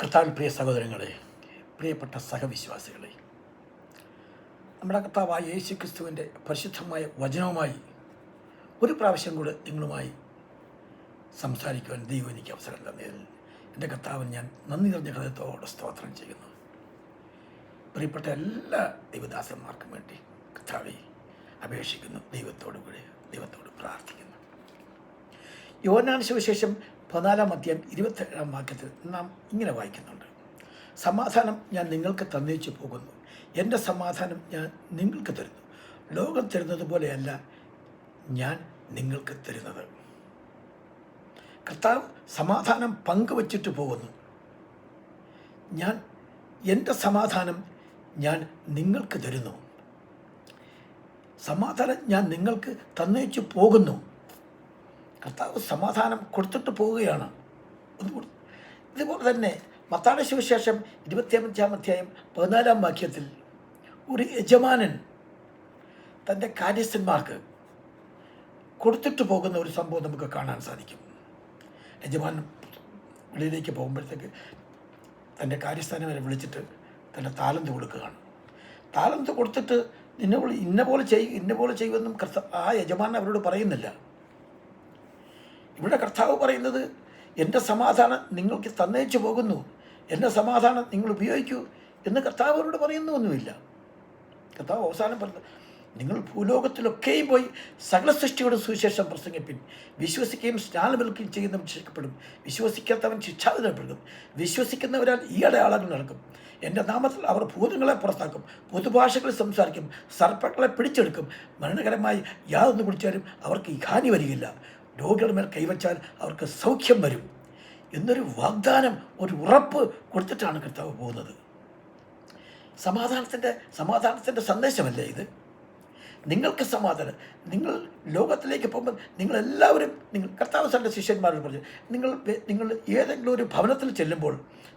കർത്താവിൽ പ്രിയ സഹോദരങ്ങളെ, പ്രിയപ്പെട്ട സഹവിശ്വാസികളെ, നമ്മുടെ കർത്താവായ യേശു ക്രിസ്തുവിൻ്റെ പരിശുദ്ധമായ വചനവുമായി ഒരു പ്രാവശ്യം കൂടെ നിങ്ങളുമായി സംസാരിക്കുവാൻ ദൈവം എനിക്ക് അവസരം തന്നതിൽ എൻ്റെ കർത്താവിന് ഞാൻ നന്ദി നിറഞ്ഞ ഹൃദയത്തോടെ സ്തോത്രം ചെയ്യുന്നു. പ്രിയപ്പെട്ട എല്ലാ ദൈവദാസന്മാർക്കും വേണ്ടി കർത്താവെ അപേക്ഷിക്കുന്നു, ദൈവത്തോട് പ്രാർത്ഥിക്കുന്നു. യോഹന്നാൻ സുവിശേഷം 14-ാം അധ്യായം 27-ാം വാക്യത്തിൽ നാം ഇങ്ങനെ വായിക്കുന്നുണ്ട്: സമാധാനം ഞാൻ നിങ്ങൾക്ക് തന്നേച്ചു പോകുന്നു, എൻ്റെ സമാധാനം ഞാൻ നിങ്ങൾക്ക് തരുന്നു. ലോകം തരുന്നത് പോലെയല്ല ഞാൻ നിങ്ങൾക്ക് തരുന്നത്. കർത്താവ് സമാധാനം പങ്കുവച്ചിട്ട് പോകുന്നു. എൻ്റെ സമാധാനം ഞാൻ നിങ്ങൾക്ക് തരുന്നു. സമാധാനം ഞാൻ നിങ്ങൾക്ക് തന്നേച്ചു പോകുന്നു. കർത്താവ് സമാധാനം കൊടുത്തിട്ട് പോവുകയാണ്. ഇതുപോലെ തന്നെ മത്തായിയുടെ സുവിശേഷം 25-ാം അധ്യായം 14-ാം വാക്യത്തിൽ ഒരു യജമാനൻ തൻ്റെ കാര്യസ്ഥന്മാർക്ക് കൊടുത്തിട്ട് പോകുന്ന ഒരു സംഭവം നമുക്ക് കാണാൻ സാധിക്കും. യജമാനൻ വെളിയിലേക്ക് പോകുമ്പോഴത്തേക്ക് തൻ്റെ കാര്യസ്ഥനെ വിളിച്ചിട്ട് തൻ്റെ താലന്ത് കൊടുക്കുകയാണ്. താലന്ത് കൊടുത്തിട്ട് ഇന്ന പോലെ ചെയ്യുമെന്നും ആ യജമാനൻ അവരോട് പറയുന്നില്ല. ഇവിടെ കർത്താവ് പറയുന്നത്, എൻ്റെ സമാധാനം നിങ്ങൾക്ക് തന്നേച്ചു പോകുന്നു, എൻ്റെ സമാധാനം നിങ്ങൾ ഉപയോഗിക്കൂ എന്ന് കർത്താവ് അവരോട് പറയുന്നൊന്നുമില്ല. കർത്താവ് അവസാനം പറഞ്ഞത്, നിങ്ങൾ ഭൂലോകത്തിലൊക്കെയും പോയി സകല സൃഷ്ടിയോടും സുവിശേഷം പ്രസംഗിപ്പിൻ. വിശ്വസിക്കുകയും സ്നാനമേൽക്കുകയും ചെയ്യുന്നവൻ രക്ഷിക്കപ്പെടും, വിശ്വസിക്കാത്തവൻ ശിക്ഷാവിധപ്പെടും. വിശ്വസിക്കുന്നവരാൽ ഈ അടയാളങ്ങൾ നടക്കും. എൻ്റെ നാമത്തിൽ അവർ ഭൂതങ്ങളെ പുറത്താക്കും, പൊതുഭാഷകളിൽ സംസാരിക്കും, സർപ്പങ്ങളെ പിടിച്ചെടുക്കും, മരണകരമായി യാതൊന്ന് കുടിച്ചാലും അവർക്ക് ഈ ഹാനി വരികയില്ല. രോഗികളുടെ മേൽ കൈവച്ചാൽ അവർക്ക് സൗഖ്യം വരും എന്നൊരു വാഗ്ദാനം, ഒരു ഉറപ്പ് കൊടുത്തിട്ടാണ് കർത്താവ് പോകുന്നത്. സമാധാനത്തിൻ്റെ സന്ദേശമല്ലേ ഇത്? നിങ്ങൾക്ക് സമാധാനം. നിങ്ങൾ ലോകത്തിലേക്ക് പോകുമ്പോൾ നിങ്ങളെല്ലാവരും കർത്താവ് തൻ്റെ ശിഷ്യന്മാരോട് പറഞ്ഞു, നിങ്ങൾ ഏതെങ്കിലും ഒരു ഭവനത്തിൽ ചെല്ലുമ്പോൾ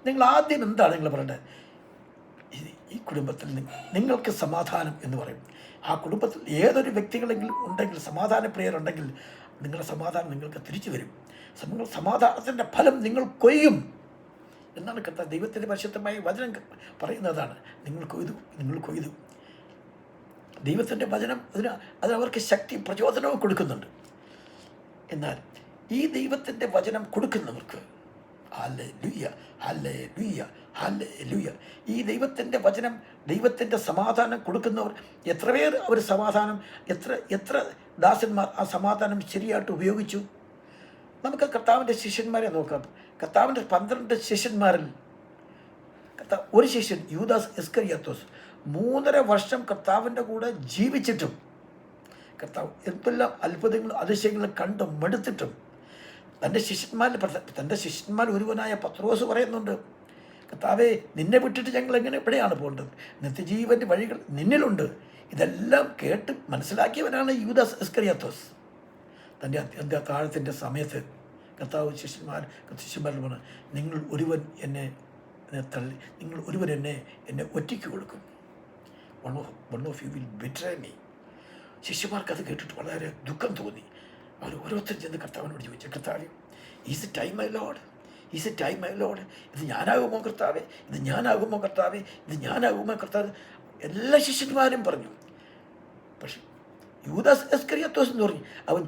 നിങ്ങൾ ആദ്യം എന്താണ് നിങ്ങൾ പറയേണ്ടത്? ഈ കുടുംബത്തിൽ നിങ്ങൾക്ക് സമാധാനം എന്ന് പറയും. ആ കുടുംബത്തിൽ ഏതൊരു വ്യക്തികളെങ്കിലും ഉണ്ടെങ്കിൽ, സമാധാനപ്രിയരുണ്ടെങ്കിൽ, നിങ്ങളുടെ സമാധാനം നിങ്ങൾക്ക് തിരിച്ചു വരും. സമാധാനത്തിൻ്റെ ഫലം നിങ്ങൾ കൊയ്യും എന്നാണ് കർത്താവ് ദൈവത്തിൻ്റെ പരിശുദ്ധമായ വചനം പറയുന്നതാണ്. നിങ്ങൾ കൊയ്തു. ദൈവത്തിൻ്റെ വചനം അതിനവർക്ക് ശക്തി പ്രചോദനവും കൊടുക്കുന്നുണ്ട്. എന്നാൽ ഈ ദൈവത്തിൻ്റെ വചനം കൊടുക്കുന്നവർക്ക് ഹല്ലേലൂയ, ഹല്ലേലൂയ, ഹല്ലേലൂയ, ഈ ദൈവത്തിൻ്റെ വചനം, ദൈവത്തിൻ്റെ സമാധാനം കൊടുക്കുന്നവർ എത്ര പേർ അവർ സമാധാനം, എത്ര ദാസന്മാർ ആ സമാധാനം ശരിയായിട്ട് ഉപയോഗിച്ചു? നമുക്ക് കർത്താവിൻ്റെ ശിഷ്യന്മാരെ നോക്കാം. കർത്താവിൻ്റെ 12 ശിഷ്യന്മാരിൽ ഒരു ശിഷ്യൻ യൂദാസ് ഇസ്കറിയാത്തോസ് 3.5 വർഷം കർത്താവിൻ്റെ കൂടെ ജീവിച്ചിട്ടും, കർത്താവ് എന്തെല്ലാം അത്ഭുതങ്ങളും അതിശയങ്ങളും കണ്ട് മടുത്തിട്ടും, തൻ്റെ ശിഷ്യന്മാർ ഒരുവനായ പത്രോസ് പറയുന്നുണ്ട്, കർത്താവേ, നിന്നെ വിട്ടിട്ട് ഞങ്ങൾ എവിടെയാണ് പോകേണ്ടത്? നിത്യജീവൻ്റെ വഴികൾ നിന്നിലുണ്ട്. ഇതെല്ലാം കേട്ട് മനസ്സിലാക്കിയവനാണ് യൂദാസ് ഇസ്കറിയാത്തോസ്. തൻ്റെ അന്ത്യത്താഴത്തിൻ്റെ സമയത്ത് കർത്താവ് ശിഷ്യന്മാരോട് പറഞ്ഞു, നിങ്ങൾ ഒരുവൻ എന്നെ ഒറ്റയ്ക്ക് കൊടുക്കും. One of you will betray me. ശിഷ്യന്മാർക്ക് അത് കേട്ടിട്ട് വളരെ ദുഃഖം തോന്നി. അവർ ഓരോരുത്തരും ചെന്ന് കർത്താവിനോട് ചോദിച്ചു, കർത്താവേ, is it time my lord? ഇത് ഞാനാകുമോ കർത്താവേ? എല്ലാ ശിഷ്യന്മാരും പറഞ്ഞു. പക്ഷെ യൂദാസ് ഇസ്കറിയാത്തോസ് എന്ന് പറഞ്ഞു, അവൻ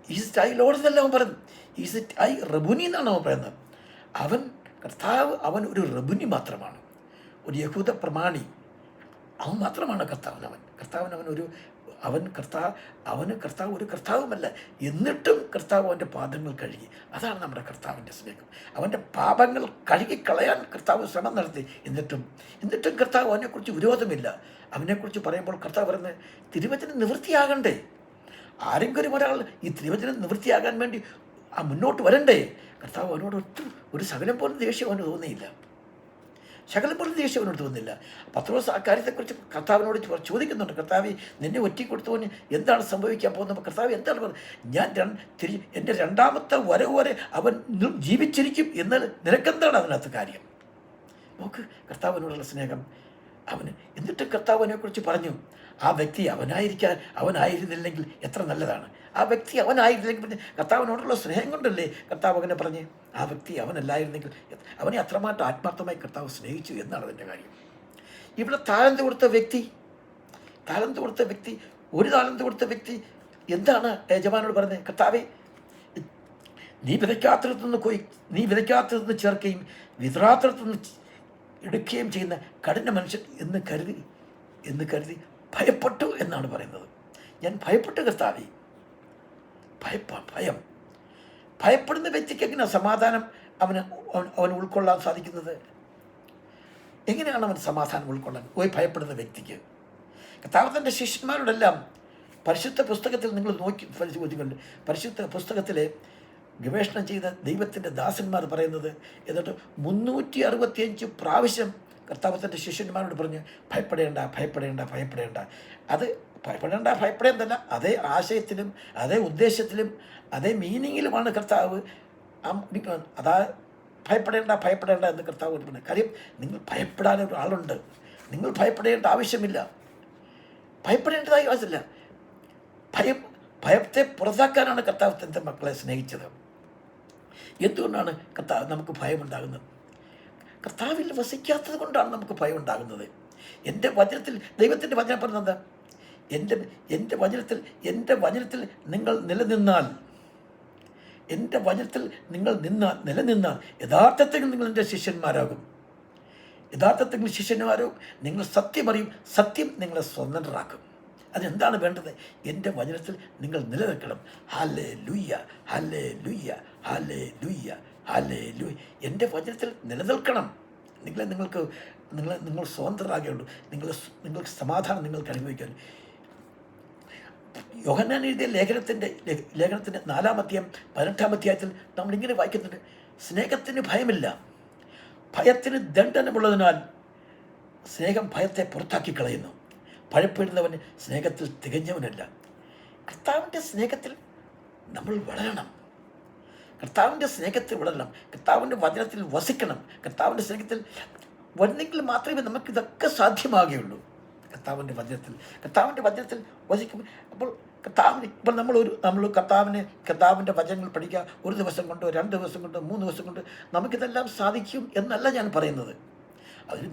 ഈസ് ഇറ്റ് ഐ ലോഡ് എന്നല്ല അവൻ പറഞ്ഞു, ഈസ് ഇറ്റ് ഐ റബുനി എന്നാണ് അവൻ പറയുന്നത്. അവൻ ഒരു റബുനി മാത്രമാണ്, ഒരു യഹൂദ പ്രമാണി. അവൻ മാത്രമാണ് കർത്താവ് ഒരു കർത്താവുമല്ല. എന്നിട്ടും കർത്താവ് അവൻ്റെ പാദങ്ങൾ കഴുകി. അതാണ് നമ്മുടെ കർത്താവിൻ്റെ സ്നേഹം. അവൻ്റെ പാപങ്ങൾ കഴുകിക്കളയാൻ കർത്താവ് ശ്രമം നടത്തി. എന്നിട്ടും കർത്താവ് അവനെക്കുറിച്ച് വിരോധമില്ല. അവനെക്കുറിച്ച് പറയുമ്പോൾ കർത്താവ് പറയുന്നത്, തിരുവചനം നിവൃത്തിയാകണ്ടേ? ആരെങ്കിലും ഒരാൾ ഈ തിരുവചനം നിവൃത്തിയാകാൻ വേണ്ടി മുന്നോട്ട് വരണ്ടേ? കർത്താവ് അവനോട് ഒരു ശകലം പോലും ദേഷ്യം അവന് തോന്നിയില്ല. പത്രോസ് ആ കാര്യത്തെക്കുറിച്ച് കർത്താവിനോട് ചോദിക്കുന്നുണ്ട്, കർത്താവ്, നിന്നെ ഒറ്റയ്ക്ക് കൊടുത്തവന് എന്താണ് സംഭവിക്കാൻ പോകുന്നത്? കർത്താവ് എന്താണ് പറഞ്ഞത്? എൻ്റെ രണ്ടാമത്തെ വരവ് വരെ അവൻ ജീവിച്ചിരിക്കും എന്നാൽ നിനക്കെന്താണ് അതിനകത്ത് കാര്യം? നോക്ക് കർത്താവിനോടുള്ള സ്നേഹം. എന്നിട്ട് കർത്താവിനെക്കുറിച്ച് പറഞ്ഞു, ആ വ്യക്തി അവനായിരുന്നില്ലെങ്കിൽ എത്ര നല്ലതാണ്. ആ വ്യക്തി അവനായിരുന്നില്ലെങ്കിൽ പിന്നെ കർത്താവിനോടുള്ള സ്നേഹം കൊണ്ടല്ലേ കർത്താവ് അങ്ങനെ പറഞ്ഞ് ആ വ്യക്തി അവനല്ലായിരുന്നെങ്കിൽ അവനെ അത്രമായിട്ട് ആത്മാർത്ഥമായി കർത്താവ് സ്നേഹിച്ചു എന്നാണ് അതിൻ്റെ കാര്യം. ഇവിടെ താലന്ത് കൊടുത്ത വ്യക്തി ഒരു താലന്ത് കൊടുത്ത വ്യക്തി എന്താണ് യജമാനോട് പറഞ്ഞത്? കർത്താവേ, നീ വിതയ്ക്കാത്തതെന്ന് ചേർക്കുകയും വിതറാത്തതെന്ന് എടുക്കുകയും ചെയ്യുന്ന കഠിന മനുഷ്യൻ എന്ന് കരുതി ഭയപ്പെട്ടു എന്നാണ് പറയുന്നത്. ഞാൻ ഭയപ്പെട്ടു കർത്താവേ. ഭയപ്പെടുന്ന വ്യക്തിക്ക് എങ്ങനെയാണ് സമാധാനം അവന് ഉൾക്കൊള്ളാൻ സാധിക്കുന്നത്? എങ്ങനെയാണ് അവൻ സമാധാനം ഉൾക്കൊള്ളാൻ ഭയപ്പെടുന്ന വ്യക്തിക്ക്? കർത്താവ് തൻ്റെ ശിഷ്യന്മാരോടെല്ലാം പരിശുദ്ധ പുസ്തകത്തിൽ നിങ്ങൾ നോക്കി പരിശോധിക്കുന്നുണ്ട്. പരിശുദ്ധ പുസ്തകത്തിലെ ഗവേഷണം ചെയ്ത ദൈവത്തിൻ്റെ ദാസന്മാർ പറയുന്നത് എന്നിട്ട് 365 പ്രാവശ്യം കർത്താവ് തൻ്റെ ശിഷ്യന്മാരോട് പറഞ്ഞ് ഭയപ്പെടേണ്ട. അത് ഭയപ്പെടേണ്ടല്ല, അതേ ആശയത്തിലും അതേ ഉദ്ദേശത്തിലും അതേ മീനിങ്ങിലുമാണ് കർത്താവ് ഭയപ്പെടേണ്ട എന്ന് കർത്താവ് പറഞ്ഞത്. കാര്യം നിങ്ങൾ ഭയപ്പെടാൻ ഒരാളുണ്ട്. നിങ്ങൾ ഭയപ്പെടേണ്ട ആവശ്യമില്ല, ഭയപ്പെടേണ്ടതായി ആവശ്യമില്ല. ഭയത്തെ പുറത്താക്കാനാണ് കർത്താവ് തൻ്റെ മക്കളെ സ്നേഹിച്ചത്. എന്തുകൊണ്ടാണ് നമുക്ക് ഭയമുണ്ടാകുന്നത്? കർത്താവിൽ വസിക്കാത്തത് കൊണ്ടാണ് നമുക്ക് ഭയം ഉണ്ടാകുന്നത്. എൻ്റെ വചനത്തിൽ ദൈവത്തിൻ്റെ വചനം പറഞ്ഞത് എൻ്റെ വചനത്തിൽ നിങ്ങൾ നിലനിന്നാൽ നിലനിന്നാൽ യഥാർത്ഥത്തിൽ നിങ്ങൾ എൻ്റെ ശിഷ്യന്മാരാകും. നിങ്ങൾ സത്യം അറിയും, സത്യം നിങ്ങളെ സ്വതന്ത്രരാക്കും. അതെന്താണ് വേണ്ടത്? എൻ്റെ വചനത്തിൽ നിങ്ങൾ നിലനിൽക്കണം. Hallelujah, hallelujah, hallelujah, hallelujah. എൻ്റെ വചനത്തിൽ നിലനിൽക്കണം. നിങ്ങൾ സ്വതന്ത്രരാകുകയുള്ളൂ. നിങ്ങൾക്ക് സമാധാനം നിങ്ങൾക്ക് അനുഭവിക്കാൻ. യോഹന്നാൻ എഴുതിയ ലേഖനത്തിൻ്റെ 4-ാം അധ്യായം 18-ാം അധ്യായത്തിൽ നമ്മളിങ്ങനെ വായിക്കുന്നുണ്ട്: സ്നേഹത്തിന് ഭയമില്ല, ഭയത്തിന് ദണ്ഡനമുള്ളതിനാൽ സ്നേഹം ഭയത്തെ പുറത്താക്കി കളയുന്നു. ഭയപ്പെടുന്നവൻ സ്നേഹത്തിൽ തികഞ്ഞവനല്ല. കർത്താവിൻ്റെ സ്നേഹത്തിൽ നമ്മൾ വളരണം. കർത്താവിൻ്റെ വചനത്തിൽ വസിക്കണം. കർത്താവിൻ്റെ സ്നേഹത്തിൽ വന്നെങ്കിൽ മാത്രമേ നമുക്കിതൊക്കെ സാധ്യമാകുകയുള്ളൂ. കർത്താവിൻ്റെ വചനത്തിൽ വസിക്കും. അപ്പോൾ നമ്മൾ കർത്താവിൻ്റെ വചനങ്ങൾ പഠിക്കുക. 1 ദിവസം കൊണ്ടോ 2 ദിവസം കൊണ്ടോ 3 ദിവസം കൊണ്ട് നമുക്കിതെല്ലാം സാധിക്കും എന്നല്ല ഞാൻ പറയുന്നത്. അതൊരു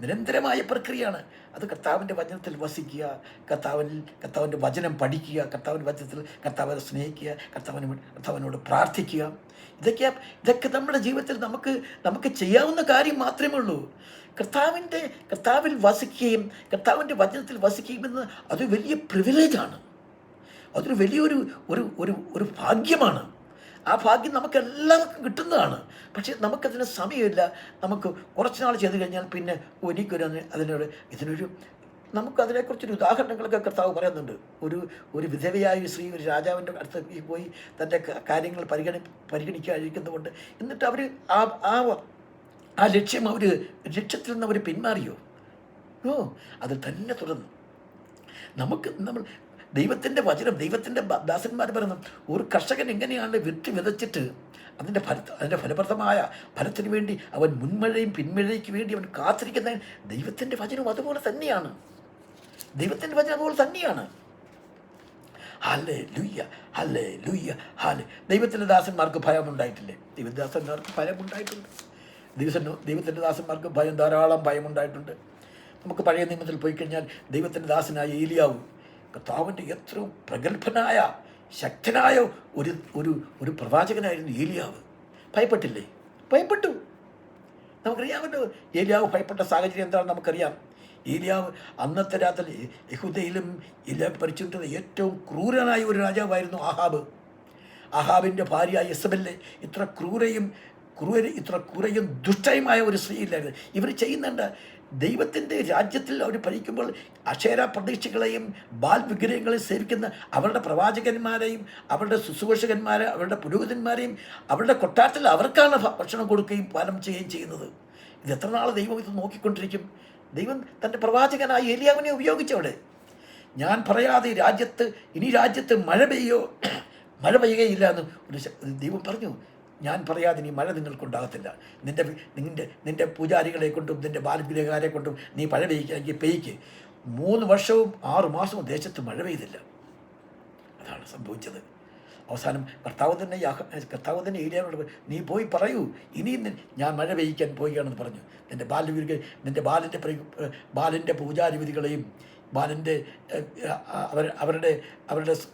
നിരന്തരമായ പ്രക്രിയയാണ്. അത് കർത്താവിൻ്റെ വചനത്തിൽ വസിക്കുക, കർത്താവിൻ്റെ വചനം പഠിക്കുക, കർത്താവിൻ്റെ വചനത്തിൽ കർത്താവിനെ സ്നേഹിക്കുക, കർത്താവിനോട് പ്രാർത്ഥിക്കുക. ഇതൊക്കെ നമ്മുടെ ജീവിതത്തിൽ നമുക്ക് ചെയ്യാവുന്ന കാര്യം മാത്രമേ ഉള്ളൂ. കർത്താവിൽ വസിക്കുകയും കർത്താവിൻ്റെ വചനത്തിൽ വസിക്കുകയും എന്ന് അത് വലിയ പ്രിവിലേജാണ്. അതൊരു വലിയൊരു ഭാഗ്യമാണ്. ആ ഭാഗ്യം നമുക്കെല്ലാവർക്കും കിട്ടുന്നതാണ്. പക്ഷേ നമുക്കതിന് സമയമില്ല. നമുക്ക് കുറച്ച് നാൾ ചെയ്ത് കഴിഞ്ഞാൽ പിന്നെ നമുക്കതിനെക്കുറിച്ചൊരു ഉദാഹരണങ്ങളൊക്കെ കർത്താവ് പറയുന്നുണ്ട്. ഒരു വിധവയായ സ്ത്രീ ഒരു രാജാവിൻ്റെ അടുത്ത് പോയി തൻ്റെ കാര്യങ്ങൾ പരിഗണിക്കാതിരിക്കുന്നതുകൊണ്ട് എന്നിട്ട് അവർ ലക്ഷ്യത്തിൽ നിന്ന് അവർ പിന്മാറിയോ? അത് തന്നെ തുടർന്നു. നമ്മൾ ദൈവത്തിൻ്റെ വചനം, ദൈവത്തിൻ്റെ ദാസന്മാർ പറയുന്നു, ഒരു കർഷകൻ എങ്ങനെയാണ് വിത്ത് വിതച്ചിട്ട് അതിൻ്റെ ഫലപ്രദമായ ഫലത്തിന് വേണ്ടി അവൻ മുൻമഴയും പിന്മഴയ്ക്ക് വേണ്ടി അവൻ കാത്തിരിക്കുന്ന ദൈവത്തിൻ്റെ വചനവും അതുപോലെ തന്നെയാണ്. ഹല്ലേലൂയ, ഹല്ലേലൂയ, ദൈവത്തിൻ്റെ ദാസന്മാർക്ക് ഭയമുണ്ടായിട്ടില്ലേ? ദൈവദാസന്മാർക്ക് ഭയമുണ്ടായിട്ടുണ്ട്. ദൈവത്തിൻ്റെ ദാസന്മാർക്ക് ധാരാളം ഭയമുണ്ടായിട്ടുണ്ട്. നമുക്ക് പഴയ നിയമത്തിൽ പോയി കഴിഞ്ഞാൽ ദൈവത്തിൻ്റെ ദാസനായ ഏലിയാവ് കർത്താവിൻ്റെ ഏറ്റവും പ്രഗത്ഭനായ ശക്തനായ ഒരു പ്രവാചകനായിരുന്നു ഏലിയാവ്. ഭയപ്പെട്ടില്ലേ? ഭയപ്പെട്ടു. നമുക്കറിയാമല്ലോ ഏലിയാവ് ഭയപ്പെട്ട സാഹചര്യം എന്താണെന്ന് നമുക്കറിയാം. ഏലിയാവ് അന്നത്തെ രാത്രി യഹൂദയിലും ഭരിച്ചിട്ടുള്ള ഏറ്റവും ക്രൂരനായ ഒരു രാജാവായിരുന്നു ആഹാബ്. ആഹാബിൻ്റെ ഭാര്യ യെസബെല് ഇത്ര ക്രൂരയും ദുഷ്ടയുമായ ഒരു സ്ത്രീയില്ലായിരുന്നു. ഇവർ ചെയ്യുന്നുണ്ട്. ദൈവത്തിൻ്റെ രാജ്യത്തിൽ അവർ ഭരിക്കുമ്പോൾ അക്ഷര പ്രതീക്ഷകളെയും ബാൽ വിഗ്രഹങ്ങളെയും സേവിക്കുന്ന അവരുടെ പ്രവാചകന്മാരെയും അവരുടെ ശുശ്രൂഷകന്മാരെ അവരുടെ പുരോഹിതന്മാരെയും അവരുടെ കൊട്ടാരത്തിൽ അവർക്കാണ് ഭക്ഷണം കൊടുക്കുകയും പാലം ചെയ്യുകയും ചെയ്യുന്നത്. ഇത് എത്ര നാൾ ദൈവം ഇത് നോക്കിക്കൊണ്ടിരിക്കും? ദൈവം തൻ്റെ പ്രവാചകനായ ഏലിയാവിനെ ഉപയോഗിച്ചവിടെ. ഞാൻ പറയാതെ രാജ്യത്ത് മഴ പെയ്യുകയില്ല എന്ന് ദൈവം പറഞ്ഞു. ഞാൻ പറയാതെ നീ മഴ നിങ്ങൾക്കുണ്ടാകത്തില്ല. നിൻ്റെ പൂജാരികളെ കൊണ്ടും നിൻ്റെ ബാലവിഗ്രഹക്കാരെ കൊണ്ടും നീ മഴ പെയ്യിക്കുക, പെയ്യ്ക്ക്. 3 വർഷവും 6 മാസവും ദേശത്ത് മഴ പെയ്തില്ല. അതാണ് സംഭവിച്ചത്. അവസാനം കർത്താവ് തന്നെ ഏലിയാവിനോട് നീ പോയി പറയൂ, ഇനിയും ഞാൻ മഴ പെയ്യിക്കാൻ പോവുകയാണെന്ന് പറഞ്ഞു. നിൻ്റെ ബാലിൻ്റെ പൂജാരിവിധികളെയും ബാലിൻ്റെ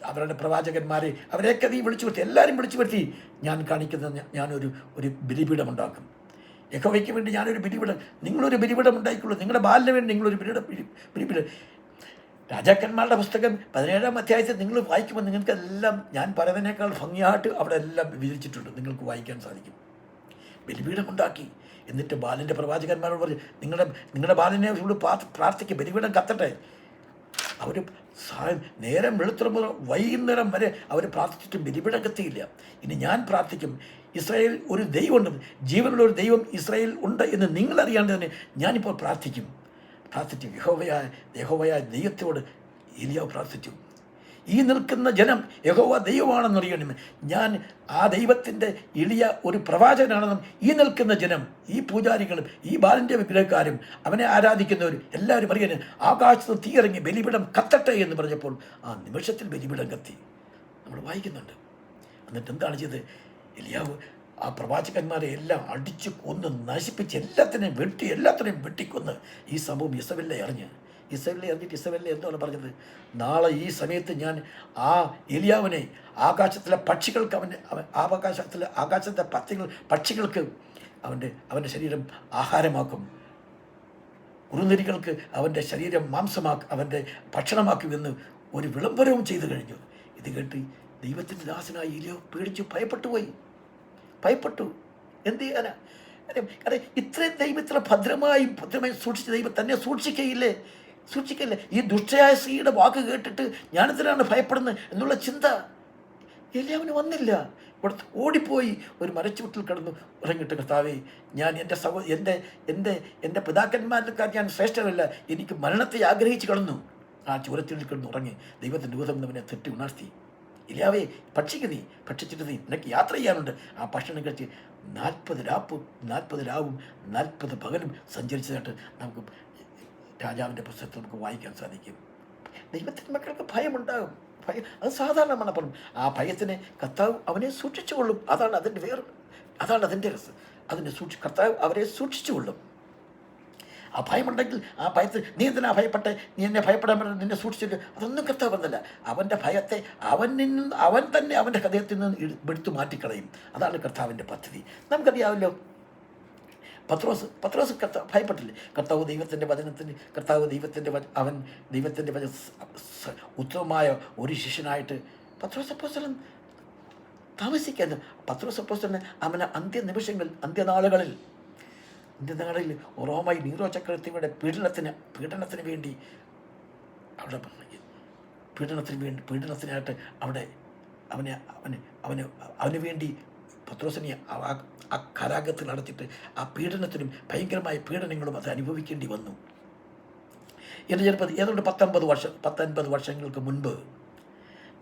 അവരുടെ പ്രവാചകന്മാരെ അവരെയൊക്കെ നീ വിളിച്ചു വരുത്തി, എല്ലാവരും വിളിച്ചു വരുത്തി. ഞാൻ കാണിക്കുന്നത് ഞാനൊരു ബലിപീഠം ഉണ്ടാക്കും. യഹോവയ്ക്ക് വേണ്ടി ഞാനൊരു ബലിപീഠം, നിങ്ങളൊരു ബലിപീഠം ഉണ്ടായിക്കൊള്ളൂ. നിങ്ങളുടെ ബാലിന് വേണ്ടി നിങ്ങളൊരു ബലിപീഠം. രാജാക്കന്മാരുടെ പുസ്തകം 17-ാം അധ്യായത്തിൽ നിങ്ങൾ വായിക്കുമ്പോൾ നിങ്ങൾക്കെല്ലാം ഞാൻ പറയുന്നതിനേക്കാൾ ഭംഗിയായിട്ട് അവിടെ എല്ലാം വിവരിച്ചിട്ടുണ്ട്, നിങ്ങൾക്ക് വായിക്കാൻ സാധിക്കും. ബലിപീഠമുണ്ടാക്കി. എന്നിട്ട് ബാലിൻ്റെ പ്രവാചകന്മാരോട് പറഞ്ഞു, നിങ്ങളുടെ ബാലിനെ പ്രാർത്ഥിക്കുക, ബലിപീഠം കത്തട്ടെ. അവർ നേരം വെളുത്തുറ മുതൽ വൈകുന്നേരം വരെ അവർ പ്രാർത്ഥിച്ചിട്ടും ബലിപീഠം കത്തിയില്ല. ഇനി ഞാൻ പ്രാർത്ഥിക്കും, ഇസ്രായേൽ ഒരു ദൈവമുണ്ട്, ജീവനുള്ള ഒരു ദൈവം ഇസ്രായേൽ ഉണ്ട് എന്ന് നിങ്ങളറിയാണ്ട് തന്നെ ഞാനിപ്പോൾ പ്രാർത്ഥിച്ചു. യഹോവയായ ദൈവത്തോട് ഏലിയാവ് പ്രാർത്ഥിച്ചു. ഈ നിൽക്കുന്ന ജനം യഹോവ ദൈവമാണെന്നറിയണമെന്ന്, ഞാൻ ആ ദൈവത്തിൻ്റെ ഒരു പ്രവാചകനാണെന്നും ഈ നിൽക്കുന്ന ജനം, ഈ പൂജാരികളും ഈ ബാലിൻ്റെ വിഗ്രഹക്കാരും അവനെ ആരാധിക്കുന്നവരും എല്ലാവരും അറിയാൻ ആകാശത്ത് തീയിറങ്ങി ബലിപീഠം കത്തട്ടെ എന്ന് പറഞ്ഞപ്പോൾ ആ നിമിഷത്തിൽ ബലിപീഠം കത്തി. നമ്മൾ വായിക്കുന്നുണ്ട്. എന്നിട്ട് എന്താണ് ചെയ്തത്? ഏലിയാവ് ആ പ്രവാചകന്മാരെ എല്ലാം അടിച്ചു കൊന്ന് നശിപ്പിച്ച് എല്ലാത്തിനെയും വെട്ടിക്കൊന്ന് ഈ സംഭവം ഇസബെല്ലെ അറിഞ്ഞിട്ട് ഇസബെല്ലെ എന്താണ് പറഞ്ഞത്? നാളെ ഈ സമയത്ത് ഞാൻ ആ ഏലിയാവിനെ ആകാശത്തിലെ പക്ഷികൾക്ക് ആകാശത്തെ പക്ഷികൾക്ക് അവൻ്റെ ശരീരം ആഹാരമാക്കും, കുറുനരികൾക്ക് അവൻ്റെ ശരീരം അവൻ്റെ ഭക്ഷണമാക്കുമെന്ന് ഒരു വിളംബരവും ചെയ്തു കഴിഞ്ഞു. ഇത് കേട്ട് ദൈവത്തിൻ്റെ ദാസനായ ഏലിയാവ് പേടിച്ചു ഭയപ്പെട്ടു. എന്ത് ചെയ്യാനാ? ഇത്രയും ദൈവം ഇത്ര ഭദ്രമായി സൂക്ഷിച്ച ദൈവം തന്നെ സൂക്ഷിക്കയില്ലേ? ഈ ദുഷ്ടയായ സ്ത്രീയുടെ വാക്ക് കേട്ടിട്ട് ഞാനെന്തിനാണ് ഭയപ്പെടുന്നത് എന്നുള്ള ചിന്ത ഏലിയാവിന് വന്നില്ല. ഓടിപ്പോയി ഒരു മരച്ചുവട്ടിൽ കിടന്നു ഉറങ്ങിയിട്ട്, കർത്താവേ, ഞാൻ എൻ്റെ പിതാക്കന്മാരിൽക്കാർ ഞാൻ ശ്രേഷ്ഠനല്ല, എനിക്ക് മരണത്തെ ആഗ്രഹിച്ച് കിടന്നു. ആ ചൂരത്തിൽ കിടന്നു ഉറങ്ങി. ദൈവത്തിൻ്റെ ദൂതം അവനെ തെറ്റി ഉണർത്തി. ഏലിയാവേ, ഭക്ഷിച്ചിട്ട് നീ നിനക്ക് യാത്ര ചെയ്യാനുണ്ട്. ആ ഭക്ഷണം കഴിച്ച് 40 രാവും 40 പകലും സഞ്ചരിച്ചതായിട്ട് നമുക്ക് രാജാവിൻ്റെ പുസ്തകത്തിൽ നമുക്ക് വായിക്കാൻ സാധിക്കും. ദൈവത്തിൻ്റെ മക്കൾക്ക് ഭയമുണ്ടാകും. അത് സാധാരണമാണ്. അപ്പം ആ ഭയത്തിനെ കർത്താവ് അവനെ സൂക്ഷിച്ചുകൊള്ളും. അതാണ് അതിൻ്റെ രസം. കർത്താവ് അവരെ സൂക്ഷിച്ചുകൊള്ളും. ആ ഭയമുണ്ടെങ്കിൽ ആ ഭയത്തിൽ നീ എന്തിനാ ഭയപ്പെട്ടെ, നീ എന്നെ ഭയപ്പെടാൻ പറ്റും, നിന്നെ സൂക്ഷിച്ചിട്ട്, അതൊന്നും കർത്താവ് പറഞ്ഞല്ല. അവൻ്റെ ഭയത്തെ അവൻ തന്നെ അവൻ്റെ ഹൃദയത്തിൽ നിന്ന് എടുത്തു മാറ്റിക്കളയും. അതാണ് കർത്താവിൻ്റെ പദ്ധതി. നമുക്കറിയാമല്ലോ, പത്രോസ് ഭയപ്പെട്ടില്ലേ? കർത്താവ് ദൈവത്തിൻ്റെ ഉത്തമമായ ഒരു ശിഷ്യനായിട്ട് പത്രോസ് അപ്പോസ്തലൻ താമസിക്കുന്നു. പത്രോസ് അപ്പോസ്തലൻ അവനെ അന്ത്യനാളുകളിൽ റോമയിൽ നീറോ ചക്രവർത്തിയുടെ പീഡനത്തിന് വേണ്ടി അവിടെ പീഡനത്തിനായിട്ട് അവിടെ അവന് വേണ്ടി പത്രോസിനെ ആ കാരാഗ്രഹത്തിൽ അടച്ചിട്ട് ആ പീഡനത്തിനും ഭയങ്കരമായ പീഡനങ്ങളും അത് അനുഭവിക്കേണ്ടി വന്നു. എൻ്റെ ചെറുപ്പത്തിൽ ഏതാണ്ട് 19 വർഷങ്ങൾക്ക് മുൻപ്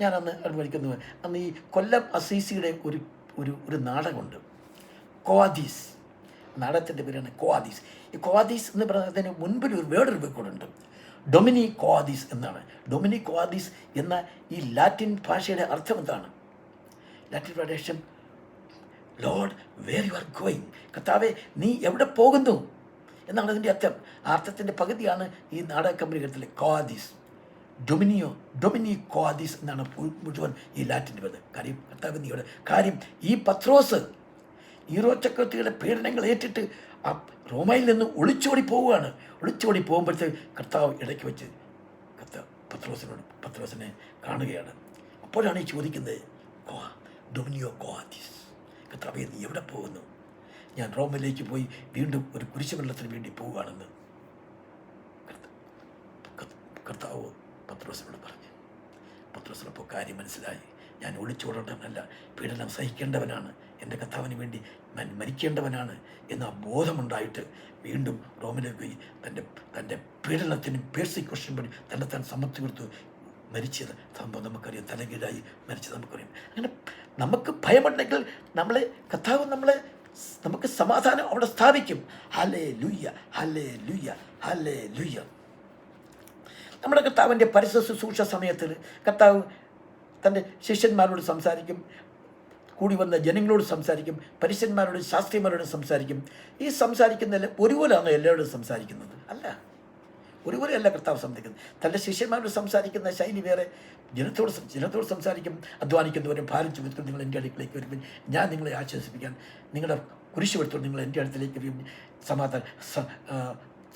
ഞാൻ അന്ന് ഈ കൊല്ലം അസീസിയുടെ ഒരു നാടകമുണ്ട്, കോവാദീസ്. നാടകത്തിൻ്റെ പേരാണ് കോവാദീസ്. ഈ കോവാദീസ് എന്ന് പറയുന്നതിന് മുൻപിൽ വേറൊരു വേർഡുണ്ട്, ഡൊമിനി കോവാദീസ് എന്നാണ്. ഡൊമിനി കോവാദീസ് എന്ന ഈ ലാറ്റിൻ ഭാഷയുടെ അർത്ഥം എന്താണ്? ലാറ്റിൻ ഭാഷ lord where you are going, കർത്താവേ നീ എവിടെ പോകുന്നു എന്നാണ് അതിൻ്റെ അർത്ഥം. ആ അർത്ഥത്തിൻ്റെ പകുതിയാണ് ഈ നാടക കമ്പനികളിലെ കോവാദീസ്. ഡൊമിനി കോവാദീസ് എന്നാണ് മുഴുവൻ ഈ ലാറ്റിൻ്റെ പേര്. കർത്താവ് നീയുടെ കാര്യം, ഈ പത്രോസ് നീറോ ചക്രവർത്തിയുടെ പീഡനങ്ങൾ ഏറ്റിട്ട് ആ റോമയിൽ നിന്ന് ഒളിച്ചോടി പോകുമ്പോഴത്തേക്ക് കർത്താവ് ഇടയ്ക്ക് വെച്ച് പത്രോസിനെ കാണുകയാണ്. അപ്പോഴാണ് ഈ ചോദിക്കുന്നത്, ഡൊമിനിയോ കോവാദീസ്, കർത്താവേ നീ എവിടെ പോകുന്നു? ഞാൻ റോമിലേക്ക് പോയി വീണ്ടും ഒരു കുരിശുവെള്ളത്തിന് വേണ്ടി പോവുകയാണെന്ന് കർത്താവ് പത്രോസിനോട് പറഞ്ഞു. പത്രോസിനപ്പോൾ കാര്യം മനസ്സിലായി. ഞാൻ ഒളിച്ചോടേണ്ടവനല്ല, പീഡനം സഹിക്കേണ്ടവനാണ്, എൻ്റെ കർത്താവിന് വേണ്ടി ഞാൻ മരിക്കേണ്ടവനാണ് എന്ന ബോധമുണ്ടായിട്ട് വീണ്ടും റോമിലേക്ക് പോയി തൻ്റെ പീഡനത്തിനും പേഴ്സിക്യൂഷനും വേണ്ടി താൻ സമർപ്പിച്ചു മരിച്ചത് സംഭവം നമുക്കറിയാം. തലകീഴായി മരിച്ചത് നമുക്കറിയാം. അങ്ങനെ നമുക്ക് ഭയമുണ്ടെങ്കിൽ കർത്താവ് നമുക്ക് സമാധാനം അവിടെ സ്ഥാപിക്കും. Hallelujah, hallelujah, hallelujah. നമ്മുടെ കർത്താവിൻ്റെ പരിസര ശുശ്രൂഷ സമയത്തിൽ കർത്താവ് തൻ്റെ ശിഷ്യന്മാരോട് സംസാരിക്കും, കൂടി വന്ന ജനങ്ങളോട് സംസാരിക്കും, പരീശന്മാരോടും ശാസ്ത്രിമാരോടും സംസാരിക്കും. ഈ സംസാരിക്കുന്നതിൽ ഒരുപോലെയാണ് എല്ലാവരോടും സംസാരിക്കുന്നത്? അല്ല, ഒരുപോലെയല്ല കർത്താവ് സംസാരിക്കുന്നത്. തൻ്റെ ശിഷ്യന്മാരോട് സംസാരിക്കുന്ന ശൈലി വേറെ. ജനത്തോട് സംസാരിക്കും. അധ്വാനിക്കുന്നവരും ഭാരം ചുമത്തും നിങ്ങൾ എൻ്റെ അടുക്കിലേക്ക് വരുമ്പോൾ ഞാൻ നിങ്ങളെ ആശ്വസിപ്പിക്കാൻ, നിങ്ങളുടെ കുരിശ് എടുത്തോണ്ട് നിങ്ങൾ എൻ്റെ അടുത്തിലേക്ക് വരും,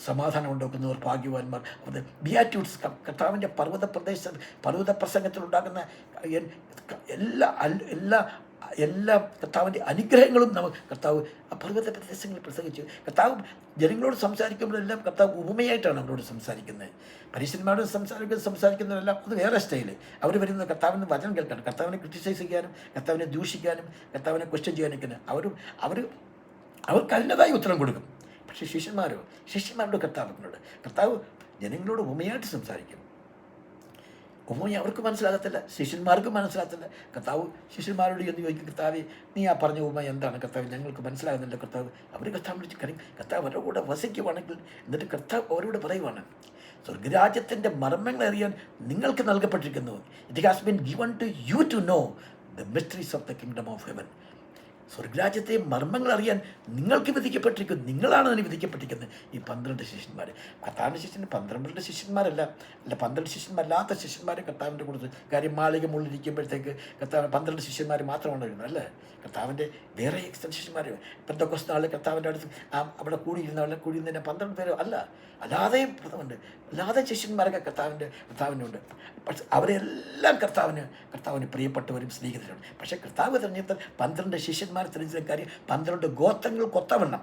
സമാധാനം ഉണ്ടാക്കുന്നവർ ഭാഗ്യവാന്മാർ. അത് ബിയാറ്റ്യൂഡ്സ്. കർത്താവിൻ്റെ പർവ്വത പ്രസംഗത്തിലുണ്ടാകുന്ന എല്ലാ കർത്താവിൻ്റെ അനുഗ്രഹങ്ങളും നമുക്ക് കർത്താവ് ആ പർവ്വത പ്രദേശങ്ങളിൽ പ്രസംഗിച്ചു. കർത്താവ് ജനങ്ങളോട് സംസാരിക്കുമ്പോഴെല്ലാം കർത്താവ് ഉപമയായിട്ടാണ് അവരോട് സംസാരിക്കുന്നത്. പരീശന്മാരോട് സംസാരിക്കുന്നവരെല്ലാം അത് വേറെ സ്റ്റൈല്. അവർ വരുന്നത് കർത്താവിൻ്റെ വചനം കേൾക്കാനും, കർത്താവിനെ ക്രിറ്റിസൈസ് ചെയ്യാനും, കർത്താവിനെ ദൂഷിക്കാനും, കർത്താവിനെ ക്വസ്റ്റ്യൻ ചെയ്യാനൊക്കെ അവർക്ക് അതിൻ്റെതായ ഉത്തരം കൊടുക്കും. പക്ഷേ ശിഷ്യന്മാരോട് കർത്താവ് ജനങ്ങളോട് ഉപമയായിട്ട് സംസാരിക്കും. ഉപമ അവർക്ക് മനസ്സിലാകത്തില്ല, ശിഷ്യന്മാർക്കും മനസ്സിലാകത്തില്ല. കർത്താവ് ശിഷ്യന്മാരോട് എന്ന് ചോദിക്കും, കർത്താവ് നീ ആ പറഞ്ഞ ഉപമ എന്താണ് കർത്താവ്, ഞങ്ങൾക്ക് മനസ്സിലാകുന്നില്ല കർത്താവ്. അവർ കർത്താവ് വിളിച്ച് കരയും. കർത്താവ് അവരുടെ കൂടെ വസിക്കുവാണെങ്കിൽ എന്നിട്ട് കർത്താവ് അവരോട് പറയുവാണ്, സ്വർഗരാജ്യത്തിൻ്റെ മർമ്മങ്ങൾ അറിയാൻ നിങ്ങൾക്ക് നൽകപ്പെട്ടിരിക്കുന്നു. It has been given to you to know the mysteries of the kingdom of heaven. സ്വർഗരാജ്യത്തെ മർമ്മങ്ങൾ അറിയാൻ നിങ്ങൾക്ക് വിധിക്കപ്പെട്ടിരിക്കുന്നു. നിങ്ങളാണ് അതിന് വിധിക്കപ്പെട്ടിരിക്കുന്നത്. ഈ 12 ശിഷ്യന്മാർ, കർത്താവിൻ്റെ 12 ശിഷ്യന്മാരല്ല, 12 ശിഷ്യന്മാരല്ലാത്ത ശിഷ്യന്മാരെ കർത്താവിൻ്റെ കൊടുത്ത്. കാര്യം മാളിക മുള്ളിരിക്കുമ്പോഴത്തേക്ക് കർത്താവ് 12 ശിഷ്യന്മാർ മാത്രമാണ് വരുന്നത്, അല്ലേ? കർത്താവിൻ്റെ വേറെ ശിഷ്യന്മാർ പെന്തക്കോസ്ത് നാളിൽ കർത്താവിൻ്റെ അടുത്ത് അവിടെ കൂടിയിരുന്നതിനെ 12 പേരോ അല്ല, അല്ലാതെയും അല്ലാതെ ശിഷ്യന്മാരൊക്കെ കർത്താവിനുണ്ട്. പക്ഷെ അവരെല്ലാം കർത്താവിന് പ്രിയപ്പെട്ടവരും സ്നേഹിതരുണ്ട്. പക്ഷേ കർത്താവ് തിരഞ്ഞെടുത്ത 12 ശിഷ്യന്മാരെ തിരഞ്ഞെടുത്ത കാര്യം 12 ഗോത്രങ്ങൾക്കൊത്തവണ്ണം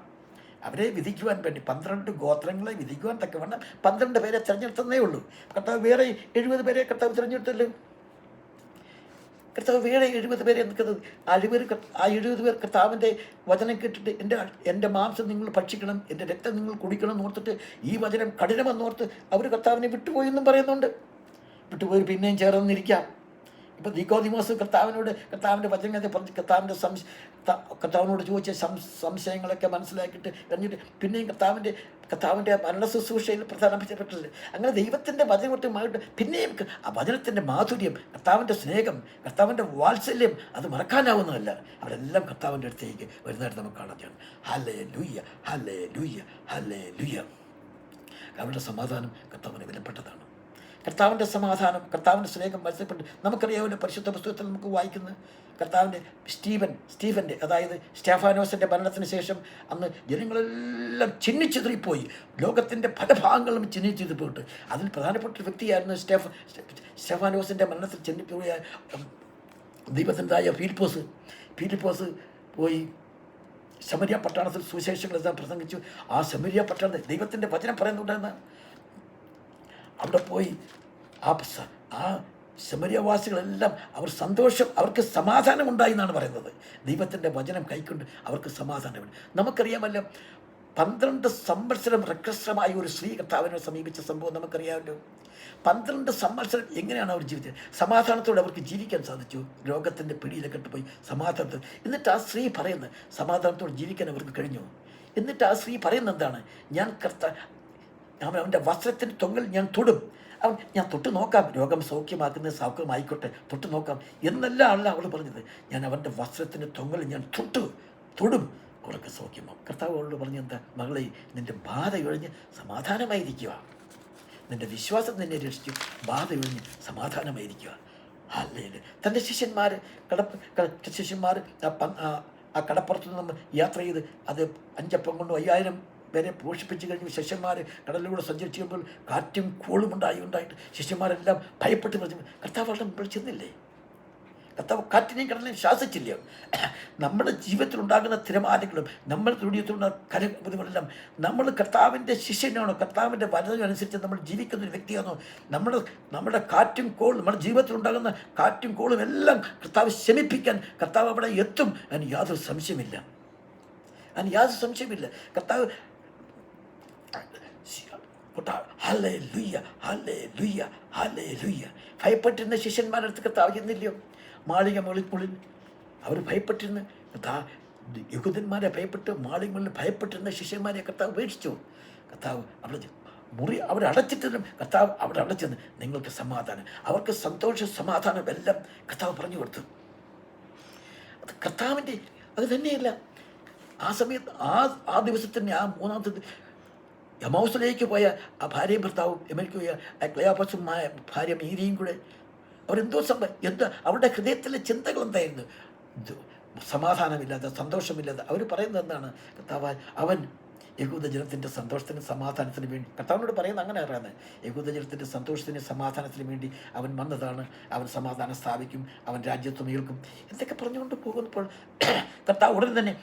അവരെ വിധിക്കുവാൻ വേണ്ടി, 12 ഗോത്രങ്ങളെ വിധിക്കുവാൻ തക്കവണ്ണം 12 പേരെ തിരഞ്ഞെടുത്തതേ ഉള്ളൂ. കർത്താവ് വേറെ 70 പേരെ കർത്താവ് തിരഞ്ഞെടുത്തല്ലോ. കർത്താവ് വേറെ 70 പേരെ നിൽക്കുന്നത്. ആ 70 പേർ കർത്താവിൻ്റെ വചനം കേട്ടിട്ട് എൻ്റെ മാംസം നിങ്ങൾ ഭക്ഷിക്കണം, എൻ്റെ രക്തം നിങ്ങൾ കുടിക്കണം എന്നോർത്തിട്ട് ഈ വചനം കഠിനമെന്നോർത്ത് അവർ കർത്താവിനെ വിട്ടുപോയെന്നും പറയുന്നുണ്ട്. വിട്ടുപോയി പിന്നെയും ചേർന്നിരിക്കാം. ഇപ്പം നിക്കോദിമോസ് കർത്താവിൻ്റെ വചനത്തെ പറഞ്ഞ് കർത്താവിനോട് ചോദിച്ച സംശയങ്ങളൊക്കെ മനസ്സിലാക്കിയിട്ട് കഴിഞ്ഞിട്ട് പിന്നെയും കർത്താവിൻ്റെ മരണ ശുശ്രൂഷയിൽ പ്രധാനപ്പെട്ടത്. അങ്ങനെ ദൈവത്തിൻ്റെ വചനമായിട്ട് പിന്നെയും ആ വചനത്തിൻ്റെ മാധുര്യം, കർത്താവിൻ്റെ സ്നേഹം, കർത്താവിൻ്റെ വാത്സല്യം അത് മറക്കാനാവുന്നതല്ല. അവരെല്ലാം കർത്താവിൻ്റെ അടുത്തേക്ക് വരുന്നതായിട്ട് നമുക്ക് കാണാൻ. Hallelujah, hallelujah, hallelujah. അവരുടെ സമാധാനം കർത്താവിന് വിലപ്പെട്ടതാണ്. കർത്താവിൻ്റെ സമാധാനം, കർത്താവിൻ്റെ സ്നേഹം മത്സരപ്പെട്ട് നമുക്കറിയാവുന്ന പരിശുദ്ധ പുസ്തകത്തിൽ നമുക്ക് വായിക്കുന്നത് കർത്താവിൻ്റെ സ്റ്റീഫൻ്റെ അതായത് സ്റ്റെഫാനോസിൻ്റെ മരണത്തിന് ശേഷം അന്ന് ജനങ്ങളെല്ലാം ചിന്നിച്ചിതറിപ്പോയി. ലോകത്തിൻ്റെ പല ഭാഗങ്ങളും ചിന്നിച്ചിതറിപ്പോയിട്ട് അതിൽ പ്രധാനപ്പെട്ട ഒരു വ്യക്തിയായിരുന്നു സ്റ്റെഫാനോസിൻ്റെ മരണത്തിൽ ചിന്നിപ്പോയ ദൈവത്തിൻ്റെതായ ഫിലിപ്പോസ് പോയി ശമരിയ പട്ടണത്തിൽ സുവിശേഷങ്ങളെല്ലാം പ്രസംഗിച്ചു. ആ ശമരിയ പട്ടണത്തിൽ ദൈവത്തിൻ്റെ വചനം പറയുന്നുണ്ടെന്ന് അവിടെ പോയി ആ ശമരിയവാസികളെല്ലാം അവർക്ക് സമാധാനം ഉണ്ടായി എന്നാണ് പറയുന്നത്. ദൈവത്തിൻ്റെ വചനം കൈക്കൊണ്ട് അവർക്ക് സമാധാനമുണ്ട്. നമുക്കറിയാമല്ലോ, 12 സംവത്സരം രക്തസ്രമായ ഒരു സ്ത്രീ കർത്താവിനെ സമീപിച്ച സംഭവം നമുക്കറിയാമല്ലോ. 12 സംവത്സരം എങ്ങനെയാണ് അവർ ജീവിച്ചത്? സമാധാനത്തോടെ അവർക്ക് ജീവിക്കാൻ സാധിച്ചു. രോഗത്തിൻ്റെ പിടിയിലൊക്കെ പോയി സമാധാനത്തിൽ. എന്നിട്ട് ആ സ്ത്രീ പറയുന്നത് സമാധാനത്തോടെ ജീവിക്കാൻ അവർക്ക് കഴിഞ്ഞു. എന്നിട്ട് ആ സ്ത്രീ പറയുന്നത് എന്താണ്? അവൻ്റെ വസ്ത്രത്തിൻ്റെ തൊങ്ങൽ ഞാൻ തൊടും, ഞാൻ തൊട്ട് നോക്കാം, രോഗം സൗഖ്യമായിക്കോട്ടെ, തൊട്ട് നോക്കാം എന്നല്ല അവൾ പറഞ്ഞത്. ഞാൻ അവൻ്റെ വസ്ത്രത്തിൻ്റെ തൊങ്ങൽ ഞാൻ തൊടും, അവൾക്ക് സൗഖ്യമാവും. കർത്താവ് അവളോട് പറഞ്ഞ എന്താ? മകളെ, നിൻ്റെ ബാധ ഒഴിഞ്ഞ് സമാധാനമായിരിക്കുക, നിൻ്റെ വിശ്വാസം നിന്നെ രക്ഷിച്ചു, ബാധ ഒഴിഞ്ഞ് സമാധാനമായിരിക്കുക. അല്ലേ? തൻ്റെ ശിഷ്യന്മാർ ആ കടപ്പുറത്ത് നിന്ന് യാത്ര ചെയ്ത് അത് 5 അപ്പം കൊണ്ട് 5000 പേരെ പോഷിപ്പിച്ച് കഴിഞ്ഞ് ശിഷ്യന്മാർ കടലിലൂടെ സഞ്ചരിച്ച് ചെയ്യുമ്പോൾ കാറ്റും കോളും ഉണ്ടായിട്ട് ശിഷ്യന്മാരെല്ലാം ഭയപ്പെട്ട് പറഞ്ഞു. കർത്താവ് അവിടെ മുമ്പിൽ ചെന്നില്ലേ? കർത്താവ് കാറ്റിനെയും കടലിനെയും ശാസിച്ചില്ല. നമ്മുടെ ജീവിതത്തിലുണ്ടാകുന്ന തിരമാലകളും നമ്മുടെ ജീവിതത്തിലുണ്ടാകുന്ന കരബുദ്ധികളെല്ലാം നമ്മൾ കർത്താവിൻ്റെ ശിഷ്യനാണോ, കർത്താവിൻ്റെ വചനമനുസരിച്ച് നമ്മൾ ജീവിക്കുന്ന ഒരു വ്യക്തിയാണോ? നമ്മുടെ കാറ്റും കോളും, നമ്മുടെ ജീവിതത്തിലുണ്ടാകുന്ന കാറ്റും കോളും എല്ലാം കർത്താവ് ശമിപ്പിക്കാൻ കർത്താവ് അവിടെ എത്തും. അതിന് യാതൊരു സംശയമില്ല. കർത്താവ് ഹല്ലേലൂയ, ഹല്ലേലൂയ, ഹല്ലേലൂയ. ഭയപ്പെട്ടിരുന്ന ശിഷ്യന്മാരുടെ അടുത്ത് കർത്താവ് ചെന്നില്ലയോ? മാളിക മുകളിൽ അവർ ഭയപ്പെട്ടിരുന്ന് യഹൂദന്മാരെ ഭയപ്പെട്ട് മാളിക മുകളിൽ ഭയപ്പെട്ടിരുന്ന ശിഷ്യന്മാരെ കർത്താവ് ഉപേക്ഷിച്ചു. കർത്താവ് അവിടെ മുറി അവിടെ അടച്ചിട്ടും കർത്താവ് അവിടെ അടച്ചെന്ന് നിങ്ങൾക്ക് സമാധാനം, അവർക്ക് സന്തോഷം സമാധാനം എല്ലാം കർത്താവ് പറഞ്ഞു കൊടുത്തു. അത് കർത്താവിൻ്റെ അത് തന്നെയല്ല. ആ സമയത്ത് ആ ദിവസത്തിന് ആ മൂന്നാമത്തെ എമൗസിലേക്ക് പോയ ആ ഭാര്യയും ഭർത്താവും എമേരിക്ക് പോയ ആ ക്ലയോപാസും ഭാര്യ മീരിയും കൂടെ അവരെന്തോ എന്താ അവരുടെ ഹൃദയത്തിലെ ചിന്തകൾ എന്തായിരുന്നു? സമാധാനമില്ലാതെ സന്തോഷമില്ലാതെ അവർ പറയുന്നത് എന്താണ്? കർത്താവ് അവൻ യഹൂദജനത്തിൻ്റെ സന്തോഷത്തിനും സമാധാനത്തിനും വേണ്ടി, കർത്താവിനോട് പറയുന്നത് അങ്ങനെ പറയുന്നത്, യഹൂദജനത്തിൻ്റെ സന്തോഷത്തിനും സമാധാനത്തിനും വേണ്ടി അവൻ വന്നതാണ്, അവൻ സമാധാനം സ്ഥാപിക്കും, അവൻ രാജ്യത്വം ഏൽക്കും എന്നൊക്കെ പറഞ്ഞുകൊണ്ട് പോകുന്നപ്പോൾ കർത്താവ് ഉടൻ തന്നെ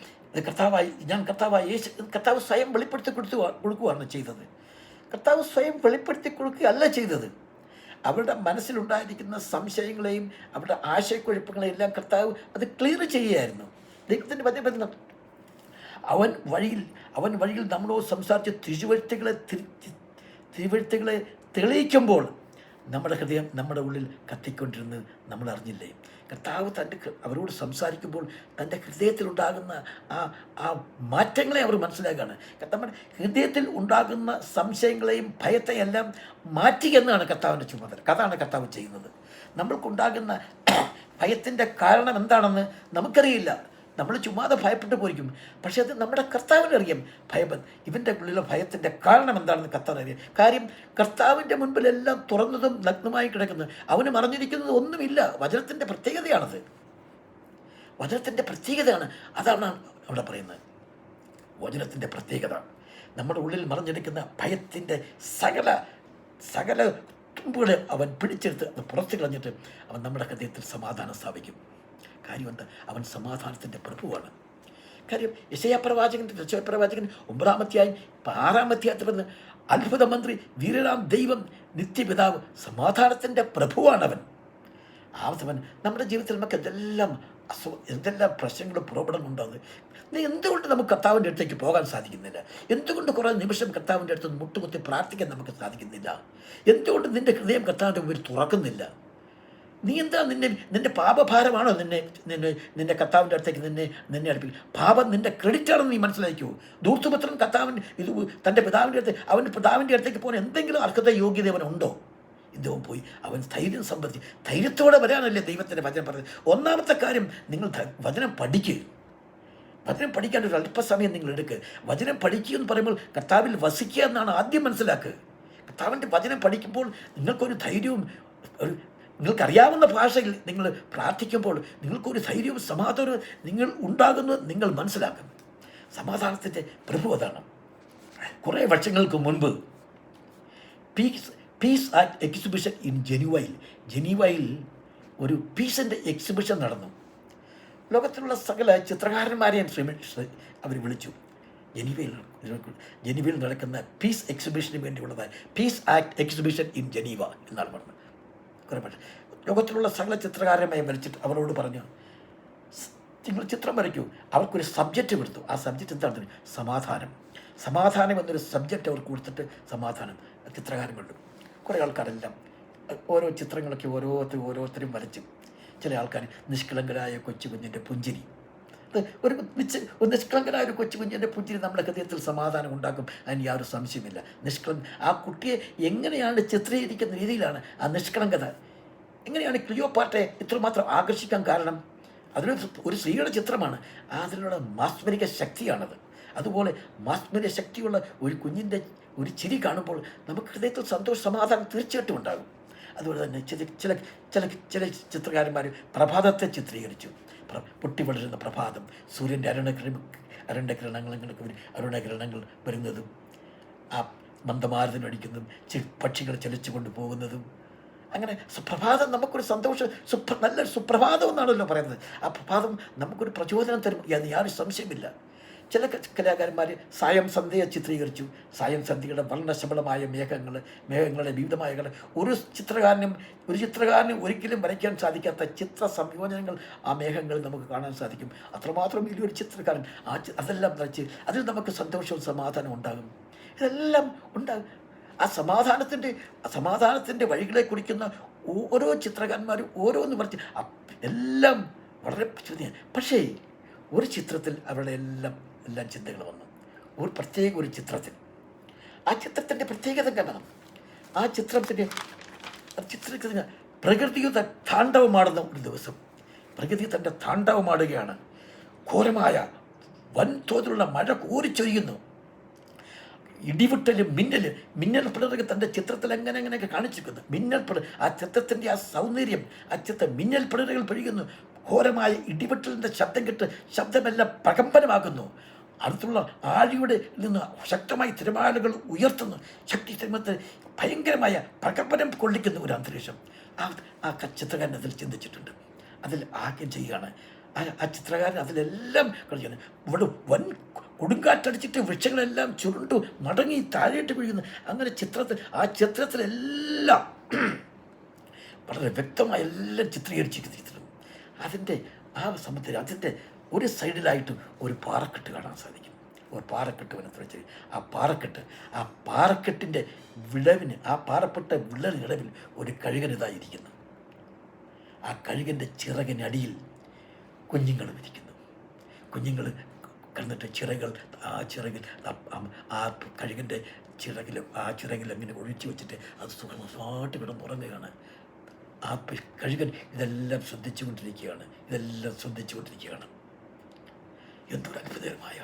കർത്താവ് സ്വയം വെളിപ്പെടുത്തി കൊടുക്കുകയാണ് ചെയ്തത്. കർത്താവ് സ്വയം വെളിപ്പെടുത്തി കൊടുക്കുകയല്ല ചെയ്തത്. അവരുടെ മനസ്സിലുണ്ടായിരിക്കുന്ന സംശയങ്ങളെയും അവരുടെ ആശയക്കുഴപ്പങ്ങളെയും എല്ലാം കർത്താവ് അത് ക്ലിയർ ചെയ്യുകയായിരുന്നു. ദൈവത്തിൻ്റെ വചനം അവൻ വഴിയിൽ നമ്മളോട് സംസാരിച്ച് തിരുവഴുത്തുകളെ തെളിയിക്കുമ്പോൾ നമ്മുടെ ഹൃദയം നമ്മുടെ ഉള്ളിൽ കത്തിക്കൊണ്ടിരുന്ന് നമ്മൾ അറിഞ്ഞില്ലേ? കർത്താവ് അവരോട് സംസാരിക്കുമ്പോൾ തൻ്റെ ഹൃദയത്തിലുണ്ടാകുന്ന ആ മാറ്റങ്ങളെ അവർ മനസ്സിലാക്കുകയാണ്. നമ്മുടെ ഹൃദയത്തിൽ ഉണ്ടാകുന്ന സംശയങ്ങളെയും ഭയത്തെയും എല്ലാം മാറ്റുക എന്നാണ് കർത്താവിൻ്റെ ചുമതല. അതാണ് കർത്താവ് ചെയ്യുന്നത്. നമ്മൾക്കുണ്ടാകുന്ന ഭയത്തിൻ്റെ കാരണം എന്താണെന്ന് നമുക്കറിയില്ല. നമ്മൾ ചുമ്മാതെ ഭയപ്പെട്ട് പോയിരിക്കും. പക്ഷേ അത് നമ്മുടെ കർത്താവിനറിയാം. ഇവൻ്റെ ഉള്ളിലെ ഭയത്തിൻ്റെ കാരണം എന്താണെന്ന് കർത്താവിനറിയാം. കാര്യം കർത്താവിൻ്റെ മുൻപിലെല്ലാം തുറന്നതും നഗ്നമായി കിടക്കുന്നത്, അവന് മറഞ്ഞിരിക്കുന്നത് ഒന്നുമില്ല. വചനത്തിൻ്റെ പ്രത്യേകതയാണത്. വചനത്തിൻ്റെ പ്രത്യേകതയാണ്. അതാണ് അവിടെ പറയുന്നത്. വചനത്തിൻ്റെ പ്രത്യേകത നമ്മുടെ ഉള്ളിൽ മറഞ്ഞെടുക്കുന്ന ഭയത്തിൻ്റെ സകല തുമ്പുകളെ അവൻ പിടിച്ചെടുത്ത് അത് പുറത്തു കളഞ്ഞിട്ട് അവൻ നമ്മുടെ ഹൃദയത്തിൽ സമാധാനം സ്ഥാപിക്കും. കാര്യമുണ്ട്, അവൻ സമാധാനത്തിൻ്റെ പ്രഭുവാണ്. കാര്യം യശയ്യാപ്രവാചകൻ 9 6 പറഞ്ഞ് അത്ഭുത മന്ത്രി, വീരരാം ദൈവം, നിത്യപിതാവ്, സമാധാനത്തിൻ്റെ പ്രഭുവാണവൻ. അവൻ നമ്മുടെ ജീവിതത്തിൽ നമുക്ക് എന്തെല്ലാം പ്രശ്നങ്ങളും പ്രോബ്ലം ഉണ്ടാകുന്നത്. എന്തുകൊണ്ട് നമുക്ക് കർത്താവിൻ്റെ അടുത്തേക്ക് പോകാൻ സാധിക്കുന്നില്ല? എന്തുകൊണ്ട് കുറേ നിമിഷം കർത്താവിൻ്റെ അടുത്ത് മുട്ടുകുത്തി പ്രാർത്ഥിക്കാൻ നമുക്ക് സാധിക്കുന്നില്ല? എന്തുകൊണ്ട് നിൻ്റെ ഹൃദയം കർത്താവിൻ്റെ മുമ്പിൽ തുറക്കുന്നില്ല? നീ എന്താ നിന്റെ പാപഭാരമാണോ നിന്റെ കർത്താവിൻ്റെ അടുത്തേക്ക് നിന്നെ അടുപ്പിക്കും? പാപം നിന്റെ ക്രെഡിറ്റാണെന്ന് നീ മനസ്സിലാക്കിയോ? ധൂർത്തുപുത്രൻ തൻ്റെ പിതാവിൻ്റെ അടുത്ത് അവൻ്റെ പിതാവിൻ്റെ അടുത്തേക്ക് പോകാൻ എന്തെങ്കിലും അർഹത യോഗ്യത അവനുണ്ടോ? ഇദ്ദേഹം പോയി അവൻ ധൈര്യത്തോടെ വരാനല്ലേ ദൈവത്തിൻ്റെ വചനം പറഞ്ഞത്. ഒന്നാമത്തെ കാര്യം, നിങ്ങൾ വചനം പഠിക്കുക. വചനം പഠിക്കാൻ ഒരു അല്പസമയം നിങ്ങൾ എടുക്കുക. വചനം പഠിക്കുക എന്ന് പറയുമ്പോൾ കർത്താവിൽ വസിക്കുക എന്നാണ് ആദ്യം മനസ്സിലാക്കുക. കർത്താവിൻ്റെ വചനം പഠിക്കുമ്പോൾ നിങ്ങൾക്കൊരു ധൈര്യവും നിങ്ങൾക്കറിയാവുന്ന ഭാഷയിൽ നിങ്ങൾ പ്രാർത്ഥിക്കുമ്പോൾ നിങ്ങൾക്കൊരു ധൈര്യവും സമാധാനവും നിങ്ങൾ ഉണ്ടാകുന്നത് നിങ്ങൾ മനസ്സിലാക്കും. സമാധാനത്തിൻ്റെ പ്രഭു അതാണ്. കുറേ വർഷങ്ങൾക്ക് മുൻപ് പീസ് ആർട്ട് എക്സിബിഷൻ ഇൻ ജനീവയിൽ ഒരു പീസിൻ്റെ എക്സിബിഷൻ നടന്നു. ലോകത്തിലുള്ള സകല ചിത്രകാരന്മാരെയും അവർ വിളിച്ചു. ജനീവയിൽ നടക്കുന്ന പീസ് എക്സിബിഷന് വേണ്ടിയുള്ളതായി peace art exhibition in Geneva എന്നാണ് പറഞ്ഞത്. കുറേ പക്ഷേ ലോകത്തിലുള്ള സകല ചിത്രകാരന്മാരെ വിളിച്ചിട്ട് അവരോട് പറഞ്ഞു, നിങ്ങൾ ചിത്രം വരയ്ക്കൂ. അവർക്കൊരു സബ്ജക്റ്റ് കൊടുത്തു. ആ സബ്ജക്റ്റ് എന്താണ്? സമാധാനം എന്നൊരു സബ്ജക്റ്റ് അവർക്ക് കൊടുത്തിട്ട് സമാധാനം ചിത്രകാരൻ കണ്ടു. കുറേ ആൾക്കാരെല്ലാം ഓരോ ചിത്രങ്ങളൊക്കെ ഓരോരുത്തരും വരച്ചു. ചില ആൾക്കാർ നിഷ്കളങ്കരായ കൊച്ചു കുഞ്ഞിൻ്റെ പുഞ്ചിരി, ഒരു നിഷ്കളങ്കരായ ഒരു കൊച്ചു കുഞ്ഞിൻ്റെ പുഞ്ചിരി നമ്മുടെ ഹൃദയത്തിൽ സമാധാനം ഉണ്ടാക്കും. അതിന് യാതൊരു സംശയമില്ല. ആ കുട്ടിയെ എങ്ങനെയാണ് ചിത്രീകരിക്കുന്ന രീതിയിലാണ് ആ നിഷ്കളങ്കത, എങ്ങനെയാണ് ക്ലിയോപാട്രയെ ഇത്രമാത്രം ആകർഷിക്കാൻ കാരണം? ഒരു സ്ത്രീയുടെ ചിത്രമാണ്, അതിലുള്ള മാസ്മരിക ശക്തിയാണത്. അതുപോലെ മാസ്മരിക ശക്തിയുള്ള ഒരു കുഞ്ഞിൻ്റെ ഒരു ചിരി കാണുമ്പോൾ നമുക്ക് ഹൃദയത്തിൽ സമാധാനം തീർച്ചയായിട്ടും ഉണ്ടാകും. അതുപോലെ തന്നെ ചില ചിത്രകാരന്മാർ പ്രഭാതത്തെ ചിത്രീകരിച്ചു. പൊട്ടി വളരുന്ന പ്രഭാതം, സൂര്യൻ്റെ അരുണകിരണങ്ങൾ വരുന്നതും ആ മന്ദമാരുതനടിക്കുന്നതും പക്ഷികൾ ചലിച്ചുകൊണ്ട് പോകുന്നതും, അങ്ങനെ പ്രഭാതം നമുക്കൊരു സന്തോഷം, നല്ലൊരു സുപ്രഭാതം എന്നാണല്ലോ പറയുന്നത്. ആ പ്രഭാതം നമുക്കൊരു പ്രചോദനം തരും, യാതൊരു സംശയമില്ല. ചില കലാകാരന്മാർ സായം സന്ധ്യയെ ചിത്രീകരിച്ചു. സായം സന്ധ്യയുടെ വർണ്ണശബളമായ മേഘങ്ങളുടെ വിവിധമായ ഒരു ചിത്രകാരനും ഒരിക്കലും വരയ്ക്കാൻ സാധിക്കാത്ത ചിത്ര സംയോജനങ്ങൾ ആ മേഘങ്ങളിൽ നമുക്ക് കാണാൻ സാധിക്കും. അത്രമാത്രം വലിയൊരു ചിത്രകാരൻ അതെല്ലാം വരച്ച് അതിൽ നമുക്ക് സന്തോഷവും സമാധാനവും ഉണ്ടാകും. ഇതെല്ലാം ഉണ്ടാകും. ആ സമാധാനത്തിൻ്റെ വഴികളെ കുറിക്കുന്ന ഓരോ ചിത്രകാരന്മാരും ഓരോന്ന് വരച്ച് എല്ലാം വളരെ ശ്രദ്ധയാണ്. പക്ഷേ ഒരു ചിത്രത്തിൽ അവരുടെ എല്ലാം ചിന്തകൾ വന്നു. ഒരു ചിത്രത്തിൽ ആ ചിത്രത്തിൻ്റെ പ്രത്യേകത കാണണം. ആ ചിത്രത്തിൻ്റെ പ്രകൃതിയുടെ താണ്ഡവമാടുന്ന ഒരു ദിവസം പ്രകൃതി തൻ്റെ താണ്ഡവമാടുകയാണ്. ഘോരമായ വൻതോതിലുള്ള മഴ കോരിച്ചൊരിയുന്നു. ഇടിവിട്ടലും മിന്നൽ പിളറുക തൻ്റെ ചിത്രത്തിൽ അങ്ങനെയൊക്കെ കാണിച്ചിരിക്കുന്നു. ആ ചിത്രത്തിൻ്റെ ആ സൗന്ദര്യം, ആ ചിത്രം മിന്നൽ പിളറുകൾ പൊഴിയുന്നു. ഘോരമായ ഇടിവെട്ടലിൻ്റെ ശബ്ദം കേട്ട് ശബ്ദമെല്ലാം പ്രകമ്പനമാകുന്നു. അടുത്തുള്ള ആഴിയുടെ നിന്ന് ശക്തമായി തിരമാലകൾ ഉയർത്തുന്നു. ശക്തി തിരുമത്തിൽ ഭയങ്കരമായ പ്രകമ്പനം കൊള്ളിക്കുന്ന ഒരു അന്തരീക്ഷം ആ ചിത്രകാരൻ അതിൽ ചിന്തിച്ചിട്ടുണ്ട്. അതിൽ ആദ്യം ചെയ്യുകയാണ് ആ ചിത്രകാരൻ. അതിലെല്ലാം കളിക്കുന്നു. ഇവിടെ വൻ കൊടുങ്കാറ്റടിച്ചിട്ട് വൃക്ഷങ്ങളെല്ലാം ചുരുണ്ടു മടങ്ങി താഴേട്ട് വീഴുന്നു. അങ്ങനെ ആ ചിത്രത്തിലെല്ലാം വളരെ വ്യക്തമായി എല്ലാം ചിത്രീകരിച്ചിരിക്കുന്നു. അതിൻ്റെ ആ സമുദ്രം അതിൻ്റെ ഒരു സൈഡിലായിട്ട് ഒരു പാറക്കെട്ട് കാണാൻ സാധിക്കും. ഒരു പാറക്കെട്ട് വനത്തിൽ വെച്ച് ആ പാറക്കെട്ടിൻ്റെ വിടവിന്, ആ പാറപ്പെട്ട വിടവിൽ ഒരു കഴുകനിതായിരിക്കുന്നു. ആ കഴുകൻ്റെ ചിറകിനടിയിൽ കുഞ്ഞുങ്ങൾ ഇരിക്കുന്നു. കുഞ്ഞുങ്ങൾ കിടന്നിട്ട് ആ കഴുകൻ്റെ ചിറകിൽ അങ്ങനെ ഒഴിച്ചു വെച്ചിട്ട് അത് സുഖമായിട്ട് കിടന്നുറങ്ങുകയാണ്. ആ കഴുകൻ ഇതെല്ലാം ശ്രദ്ധിച്ചുകൊണ്ടിരിക്കുകയാണ്. എന്തൊരു അത്ഭുതകരമായ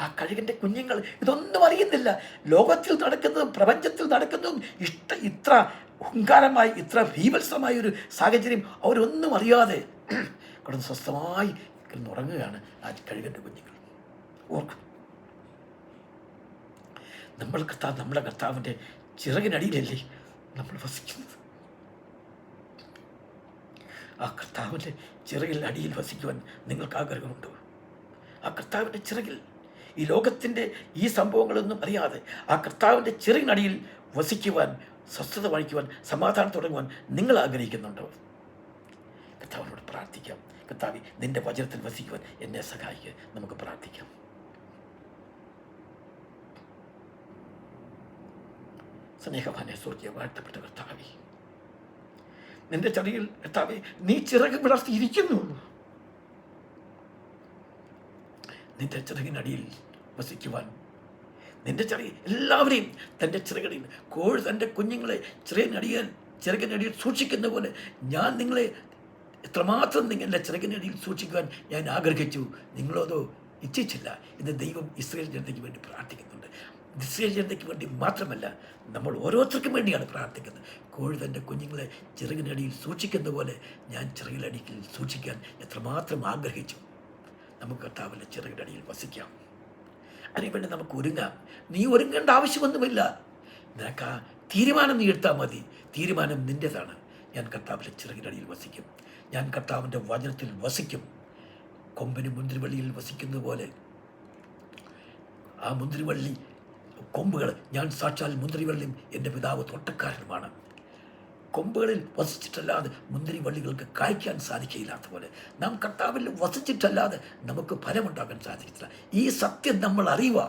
ആ കഴുകൻ്റെ കുഞ്ഞുങ്ങൾ ഇതൊന്നും അറിയുന്നില്ല. ലോകത്തിൽ നടക്കുന്നതും പ്രപഞ്ചത്തിൽ നടക്കുന്നതും ഇത്ര ഹുങ്കാരമായി, ഇത്ര ഭീവത്സമായ ഒരു സാഹചര്യം അവരൊന്നും അറിയാതെ കിടന്ന് സ്വസ്ഥമായി കിടന്നുറങ്ങുകയാണ് ആ കഴുകൻ്റെ കുഞ്ഞുങ്ങൾ. ഓർക്കും, നമ്മുടെ കർത്താവിൻ്റെ ചിറകിനടിയിലല്ലേ നമ്മൾ വസിക്കുന്നത്. ആ കർത്താവിൻ്റെ ചിറകിൽ അടിയിൽ വസിക്കുവാൻ നിങ്ങൾക്ക് ആഗ്രഹമുണ്ടോ? ആ കർത്താവിൻ്റെ ചിറകിൽ ഈ ലോകത്തിൻ്റെ ഈ സംഭവങ്ങളൊന്നും അറിയാതെ ആ കർത്താവിൻ്റെ ചിറകിനടിയിൽ വസിക്കുവാൻ, സ്വസ്ഥത വഹിക്കുവാൻ, സമാധാനം തുടങ്ങുവാൻ നിങ്ങൾ ആഗ്രഹിക്കുന്നുണ്ടോ? കർത്താവിനോട് പ്രാർത്ഥിക്കാം. കർത്താവേ, നിൻ്റെ വചനത്തിൽ വസിക്കുവാൻ എന്നെ സഹായിക്കുക. നമുക്ക് പ്രാർത്ഥിക്കാം. സ്നേഹവാനെ സ്വർഗീയ വാഴ്ത്തപ്പെട്ട കർത്താവേ, നിന്റെ ചെറിയിൽ കർത്താവേ നീ ചിറക് വിളർത്തിയിരിക്കുന്നു. നിന്റെ ചിറകിനടിയിൽ വസിക്കുവാൻ, നിന്റെ എല്ലാവരെയും തൻ്റെ ചിറകടിയിൽ കോഴി തൻ്റെ കുഞ്ഞുങ്ങളെ ചിറകിനടിയിൽ സൂക്ഷിക്കുന്ന പോലെ ഞാൻ നിങ്ങളെ എത്രമാത്രം നിങ്ങളുടെ ചിറകിനടിയിൽ സൂക്ഷിക്കുവാൻ ഞാൻ ആഗ്രഹിച്ചു. നിങ്ങളതോ ഇച്ഛിച്ചില്ല. ഇന്ന് ദൈവം ഇസ്രായേൽ ജനതയ്ക്ക് വേണ്ടി പ്രാർത്ഥിക്കുന്നുണ്ട്. ഇസ്രായേൽ ജനതയ്ക്ക് വേണ്ടി മാത്രമല്ല, നമ്മൾ ഓരോരുത്തർക്കും വേണ്ടിയാണ് പ്രാർത്ഥിക്കുന്നത്. കോഴി തൻ്റെ കുഞ്ഞുങ്ങളെ ചിറകിനടിയിൽ സൂക്ഷിക്കുന്ന പോലെ ഞാൻ ചിറകിനടിയിൽ സൂക്ഷിക്കാൻ എത്രമാത്രം ആഗ്രഹിച്ചു. നമുക്ക് കർത്താവിൻ്റെ ചിറകിനടിയിൽ വസിക്കാം. അതിനുവേണ്ടി നമുക്ക് ഒരുങ്ങാം. നീ ഒരുങ്ങേണ്ട ആവശ്യമൊന്നുമില്ല. നിനക്ക് ആ തീരുമാനം നീ എടുത്താൽ മതി. തീരുമാനം നിൻ്റെതാണ്. ഞാൻ കർത്താവിൻ്റെ ചിറകിനടിയിൽ വസിക്കും. ഞാൻ കർത്താവിൻ്റെ വചനത്തിൽ വസിക്കും. കൊമ്പിന് മുന്തിരിവള്ളിയിൽ വസിക്കുന്നത് പോലെ ആ മുന്തിരിവള്ളി കൊമ്പുകൾ, ഞാൻ സാക്ഷാൽ മുന്തിരിവള്ളിയും എൻ്റെ പിതാവ് തോട്ടക്കാരനുമാണ്. കൊമ്പുകളിൽ വസിച്ചിട്ടല്ലാതെ മുന്തിരിവള്ളികൾക്ക് കായ്ക്കാൻ സാധിക്കില്ലാത്ത പോലെ നാം കർത്താവിൽ വസിച്ചിട്ടല്ലാതെ നമുക്ക് ഫലമുണ്ടാക്കാൻ സാധിക്കില്ല. ഈ സത്യം നമ്മൾ അറിയുക,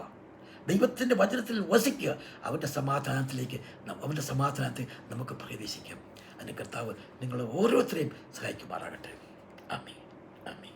ദൈവത്തിൻ്റെ വചനത്തിൽ വസിക്കുക. അവൻ്റെ സമാധാനത്തിൽ നമുക്ക് പ്രവേശിക്കാം. അതിന് കർത്താവ് നിങ്ങൾ ഓരോരുത്തരെയും സഹായിക്കുമാറാകട്ടെ. ആമേൻ, ആമേൻ.